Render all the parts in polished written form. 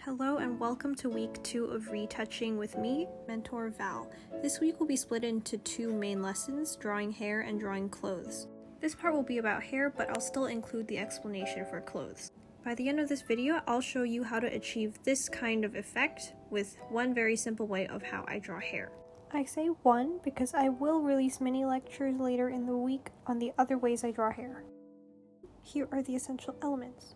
Hello and welcome to week 2 of retouching with me, Mentor Val. This week will be split into 2 main lessons, drawing hair and drawing clothes. This part will be about hair, but I'll still include the explanation for clothes. By the end of this video, I'll show you how to achieve this kind of effect with one very simple way of how I draw hair. I say one because I will release mini lectures later in the week on the other ways I draw hair. Here are the essential elements.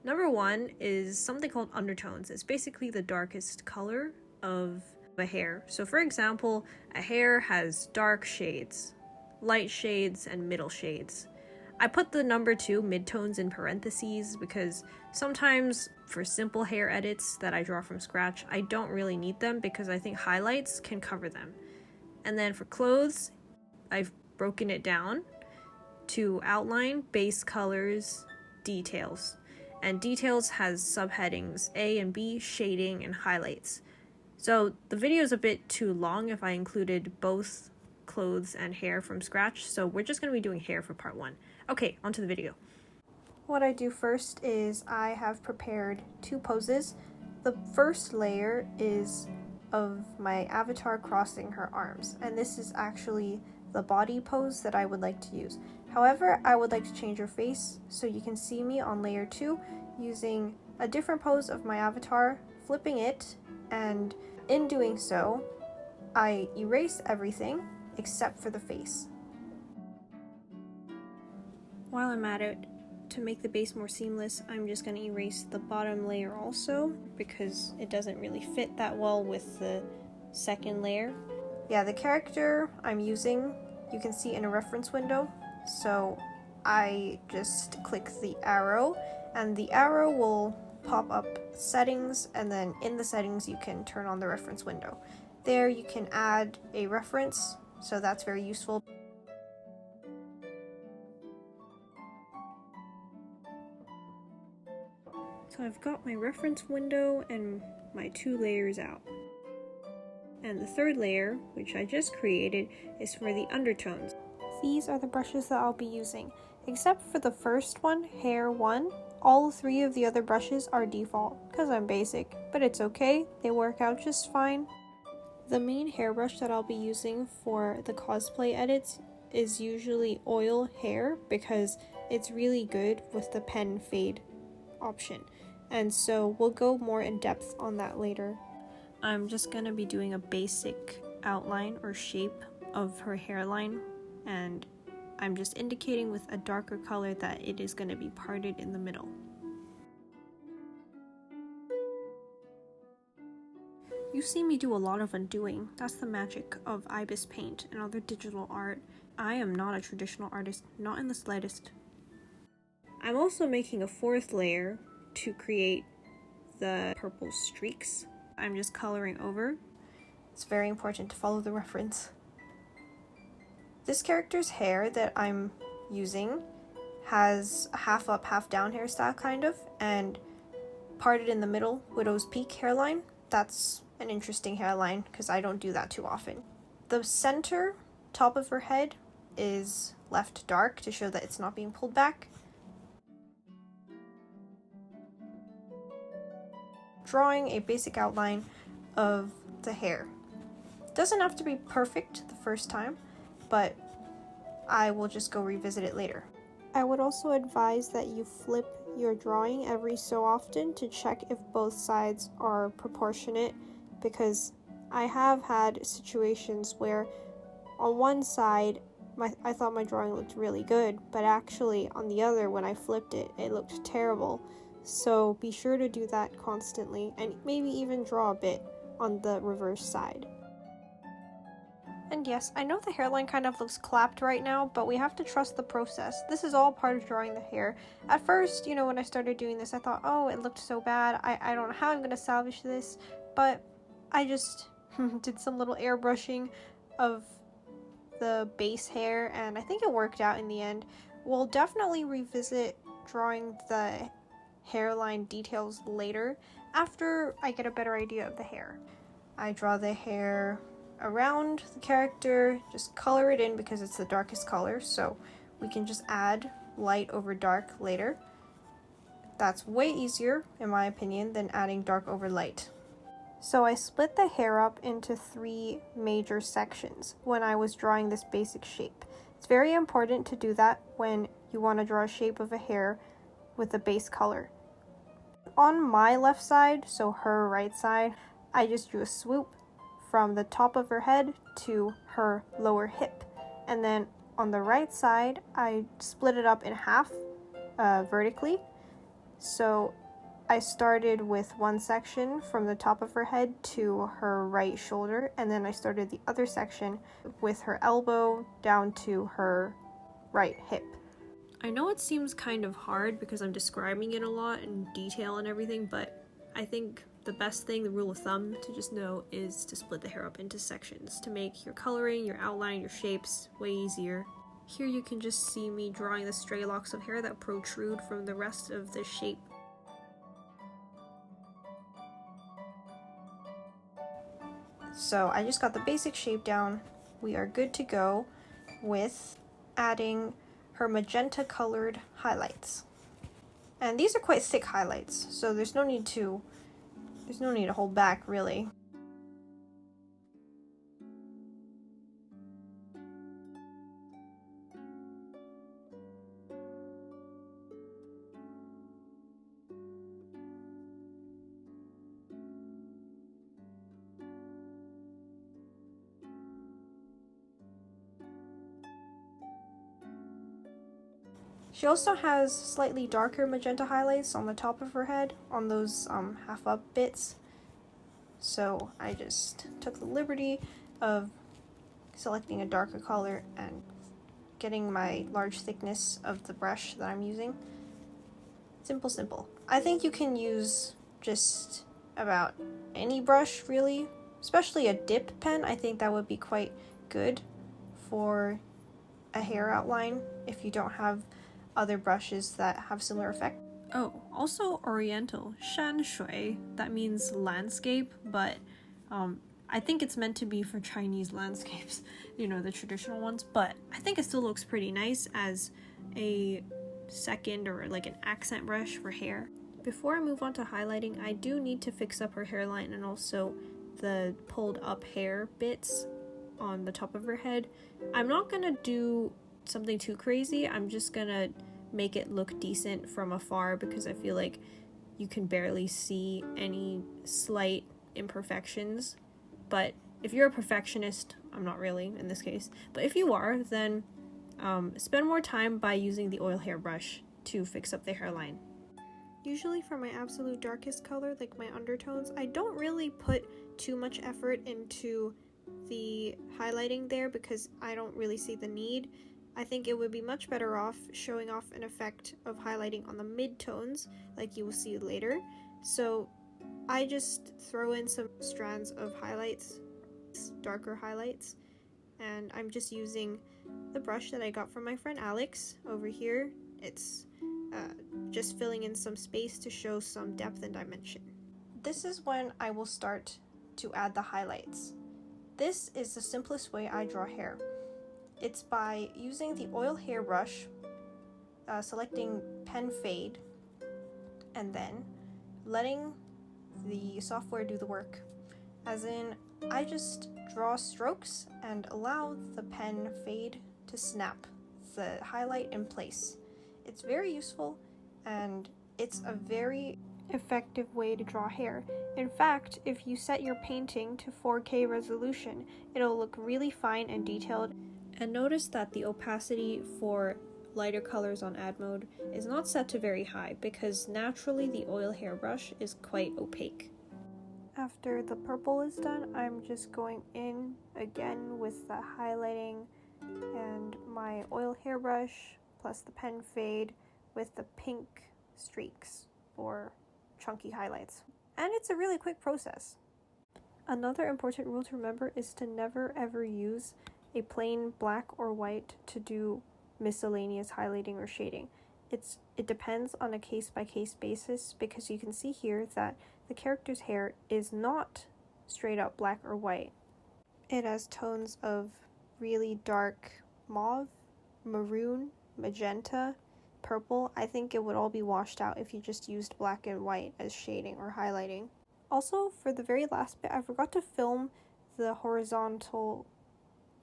Number 1 is something called undertones. It's basically the darkest color of a hair. So for example, a hair has dark shades, light shades, and middle shades. I put the number 2, midtones, in parentheses because sometimes for simple hair edits that I draw from scratch, I don't really need them because I think highlights can cover them. And then for clothes, I've broken it down to outline, base colors, details. And details has subheadings A and B, shading, and highlights. So the video is a bit too long if I included both clothes and hair from scratch, so we're just going to be doing hair for part 1. Okay, onto the video. What I do first is I have prepared 2 poses. The first layer is of my avatar crossing her arms, and this is actually the body pose that I would like to use. However, I would like to change her face so you can see me on layer 2 using a different pose of my avatar, flipping it, and in doing so, I erase everything except for the face. While I'm at it, to make the base more seamless, I'm just going to erase the bottom layer also because it doesn't really fit that well with the second layer. Yeah, the character I'm using, you can see in a reference window. So I just click the arrow and the arrow will pop up settings, and then in the settings you can turn on the reference window. There you can add a reference, so that's very useful. So I've got my reference window and my 2 layers out. And the third layer, which I just created, is for the undertones. These are the brushes that I'll be using. Except for the first one, Hair 1, all 3 of the other brushes are default, because I'm basic, but it's okay, they work out just fine. The main hairbrush that I'll be using for the cosplay edits is usually oil hair, because it's really good with the pen fade option. And so we'll go more in depth on that later. I'm just going to be doing a basic outline or shape of her hairline, and I'm just indicating with a darker color that it is going to be parted in the middle. You see me do a lot of undoing. That's the magic of Ibis Paint and other digital art. I am not a traditional artist, not in the slightest. I'm also making a 4th layer to create the purple streaks. I'm just coloring over. It's very important to follow the reference. This character's hair that I'm using has a half up, half down hairstyle kind of, and parted in the middle, widow's peak hairline. That's an interesting hairline because I don't do that too often. The center top of her head is left dark to show that it's not being pulled back. Drawing a basic outline of the hair. Doesn't have to be perfect the first time, but I will just go revisit it later. I would also advise that you flip your drawing every so often to check if both sides are proportionate, because I have had situations where on one side I thought my drawing looked really good, but actually on the other, when I flipped it, it looked terrible. So be sure to do that constantly, and maybe even draw a bit on the reverse side. And yes, I know the hairline kind of looks clapped right now, but we have to trust the process. This is all part of drawing the hair. At first, you know, when I started doing this, I thought, oh, it looked so bad. I don't know how I'm going to salvage this, but I just did some little airbrushing of the base hair, and I think it worked out in the end. We'll definitely revisit drawing the hairline details later, after I get a better idea of the hair. I draw the hair around the character, just color it in because it's the darkest color, so we can just add light over dark later. That's way easier, in my opinion, than adding dark over light. So I split the hair up into 3 major sections when I was drawing this basic shape. It's very important to do that when you want to draw a shape of a hair with a base color. On my left side, so her right side, I just drew a swoop from the top of her head to her lower hip. And then on the right side, I split it up in half vertically. So I started with one section from the top of her head to her right shoulder, and then I started the other section with her elbow down to her right hip. I know it seems kind of hard because I'm describing it a lot in detail and everything, but I think the best thing, the rule of thumb to just know, is to split the hair up into sections to make your coloring, your outline, your shapes way easier. Here you can just see me drawing the stray locks of hair that protrude from the rest of the shape. So I just got the basic shape down. We are good to go with adding her magenta colored highlights. And these are quite thick highlights, so there's no need to hold back really. She also has slightly darker magenta highlights on the top of her head, on those half up bits. So I just took the liberty of selecting a darker color and getting my large thickness of the brush that I'm using. Simple. I think you can use just about any brush really, especially a dip pen. I think that would be quite good for a hair outline if you don't have other brushes that have similar effect. Oh, also Oriental, 山水, that means landscape, but I think it's meant to be for Chinese landscapes, you know, the traditional ones, but I think it still looks pretty nice as a second or like an accent brush for hair. Before I move on to highlighting, I do need to fix up her hairline and also the pulled up hair bits on the top of her head. I'm not gonna do something too crazy. I'm just gonna make it look decent from afar because I feel like you can barely see any slight imperfections. But if you're a perfectionist, I'm not really in this case, but if you are, then spend more time by using the oil hair brush to fix up the hairline. Usually for my absolute darkest color, like my undertones, I don't really put too much effort into the highlighting there because I don't really see the need. I think it would be much better off showing off an effect of highlighting on the midtones, like you will see later. So I just throw in some strands of highlights, darker highlights, and I'm just using the brush that I got from my friend Alex over here. It's just filling in some space to show some depth and dimension. This is when I will start to add the highlights. This is the simplest way I draw hair. It's by using the oil hair brush, selecting pen fade, and then letting the software do the work. As in, I just draw strokes and allow the pen fade to snap the highlight in place. It's very useful and it's a very effective way to draw hair. In fact, if you set your painting to 4K resolution, it'll look really fine and detailed. And notice that the opacity for lighter colors on add mode is not set to very high because naturally the oil hairbrush is quite opaque. After the purple is done, I'm just going in again with the highlighting and my oil hairbrush plus the pen fade with the pink streaks or chunky highlights. And it's a really quick process. Another important rule to remember is to never ever use a plain black or white to do miscellaneous highlighting or shading. It depends on a case-by-case basis because you can see here that the character's hair is not straight up black or white. It has tones of really dark mauve, maroon, magenta, purple, I think it would all be washed out if you just used black and white as shading or highlighting. Also, for the very last bit, I forgot to film the horizontal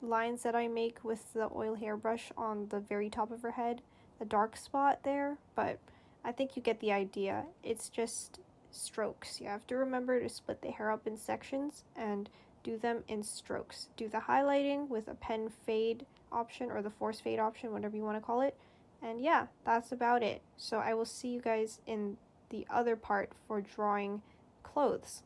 lines that I make with the oil hairbrush on the very top of her head, the dark spot there, but I think you get the idea. It's just strokes. You have to remember to split the hair up in sections and do them in strokes. Do the highlighting with a pen fade option or the force fade option, whatever you want to call it. And yeah, that's about it. So I will see you guys in the other part for drawing clothes.